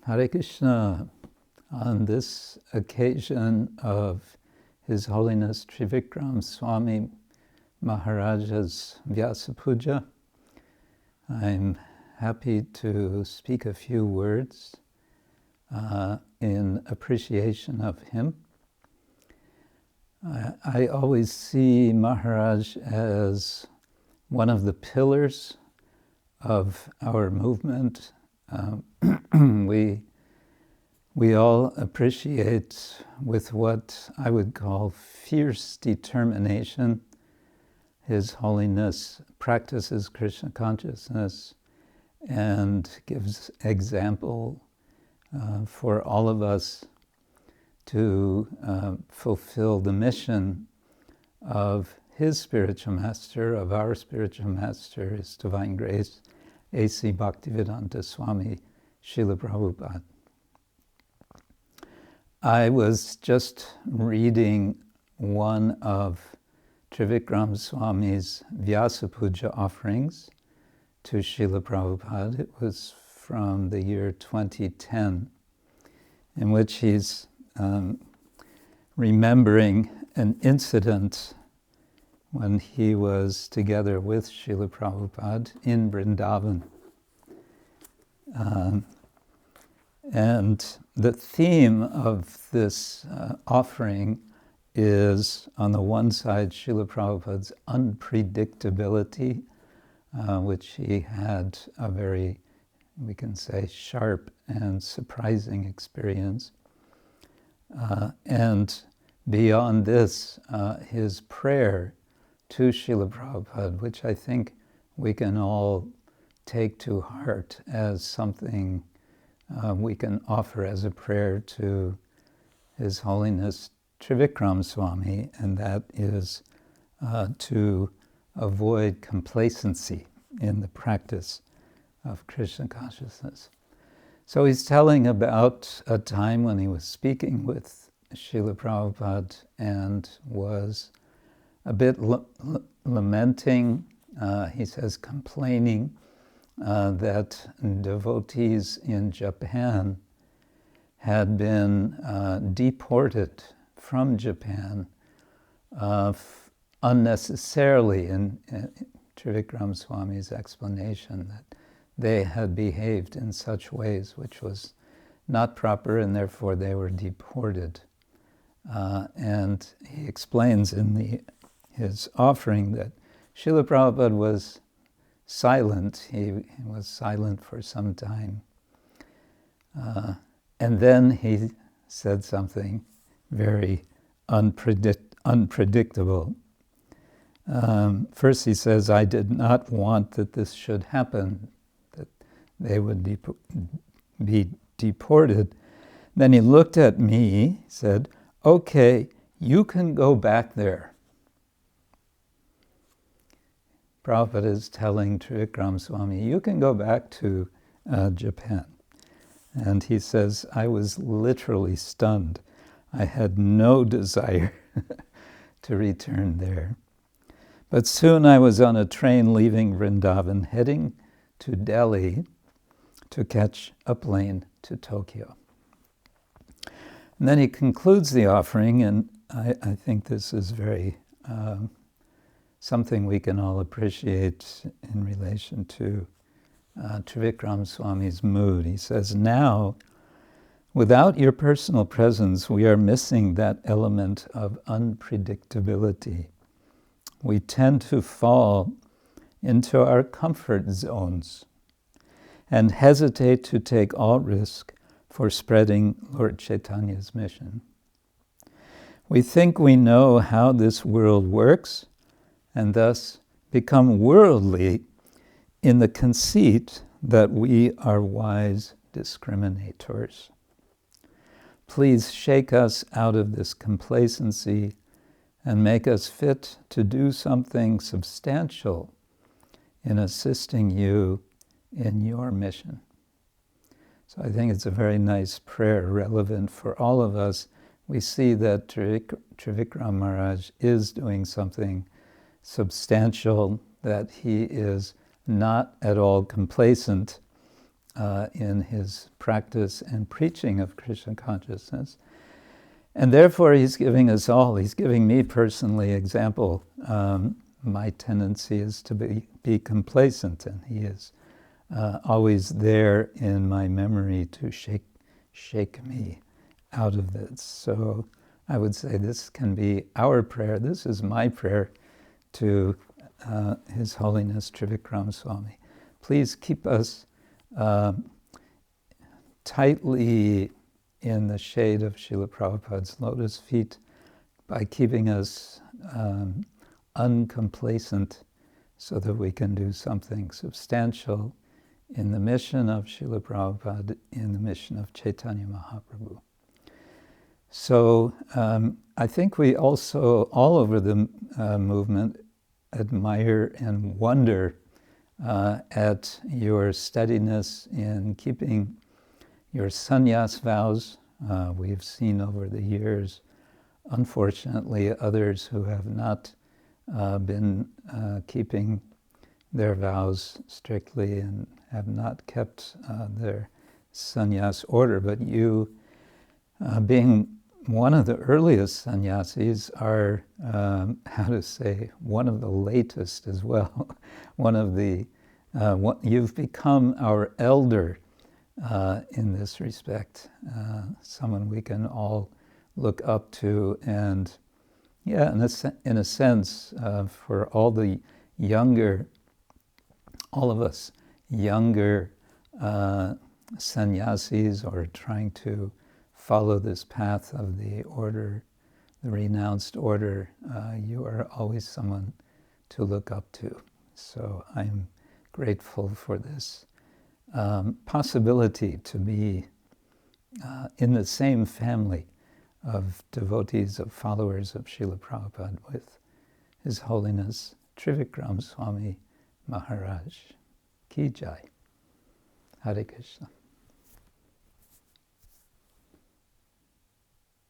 Hare Krishna. On this occasion of His Holiness Trivikram Swami Maharaja's Vyasa Puja, I'm happy to speak a few words in appreciation of him. I always see Maharaj as one of the pillars of our movement. We all appreciate with what I would call fierce determination His Holiness practices Krishna consciousness and gives example for all of us to fulfill the mission of his spiritual master, of our spiritual master, His Divine Grace, A.C. Bhaktivedanta Swami Srila Prabhupada. I was just reading one of Trivikram Swami's Vyasa Puja offerings to Srila Prabhupada. It was from the year 2010, in which he's remembering an incident when he was together with Srila Prabhupada in Vrindavan. And the theme of this offering is, on the one side, Srila Prabhupada's unpredictability, which he had a very, we can say, sharp and surprising experience. And beyond this, his prayer to Srila Prabhupada, which I think we can all take to heart as something we can offer as a prayer to His Holiness Trivikram Swami, and that is to avoid complacency in the practice of Krishna consciousness. So he's telling about a time when he was speaking with Srila Prabhupada and was a bit lamenting, he says complaining, that devotees in Japan had been deported from Japan unnecessarily, in Trivikram Swami's explanation, that they had behaved in such ways which was not proper, and therefore they were deported. And he explains in his offering that Srila Prabhupada was silent. He was silent for some time. And then he said something very unpredictable. First he says, I did not want that this should happen, that they would be deported. Then he looked at me, said, okay, you can go back there. Prabhupada is telling Trivikram Swami, you can go back to Japan. And he says, I was literally stunned. I had no desire to return there. But soon I was on a train leaving Vrindavan, heading to Delhi to catch a plane to Tokyo. And then he concludes the offering, and I think this is very something we can all appreciate in relation to Trivikram Swami's mood. He says, now, without your personal presence, we are missing that element of unpredictability. We tend to fall into our comfort zones and hesitate to take all risk for spreading Lord Chaitanya's mission. We think we know how this world works, and thus become worldly in the conceit that we are wise discriminators. Please shake us out of this complacency and make us fit to do something substantial in assisting you in your mission. So I think it's a very nice prayer, relevant for all of us. We see that Trivikram Maharaj is doing something substantial, that he is not at all complacent, in his practice and preaching of Krishna consciousness. And therefore he's giving us all, he's giving me personally example. My tendency is to be complacent, and he is always there in my memory to shake me out of this. So I would say this can be our prayer. This is my prayer to His Holiness Trivikram Swami. Please keep us tightly in the shade of Srila Prabhupada's lotus feet by keeping us uncomplacent so that we can do something substantial in the mission of Srila Prabhupada, in the mission of Chaitanya Mahaprabhu. So I think we also, all over the movement, admire and wonder at your steadiness in keeping your sannyas vows. We've seen over the years, unfortunately, others who have not been keeping their vows strictly and have not kept their sannyas order. But you, being one of the earliest sannyasis, are, one of the latest as well. You've become our elder in this respect, someone we can all look up to, and in a sense, for all of us younger sannyasis, or trying to follow this path of the order, the renounced order, you are always someone to look up to. So I'm grateful for this possibility to be in the same family of devotees, of followers of Srila Prabhupada with His Holiness Trivikram Swami Maharaj. Ki Jai. Hare Krishna.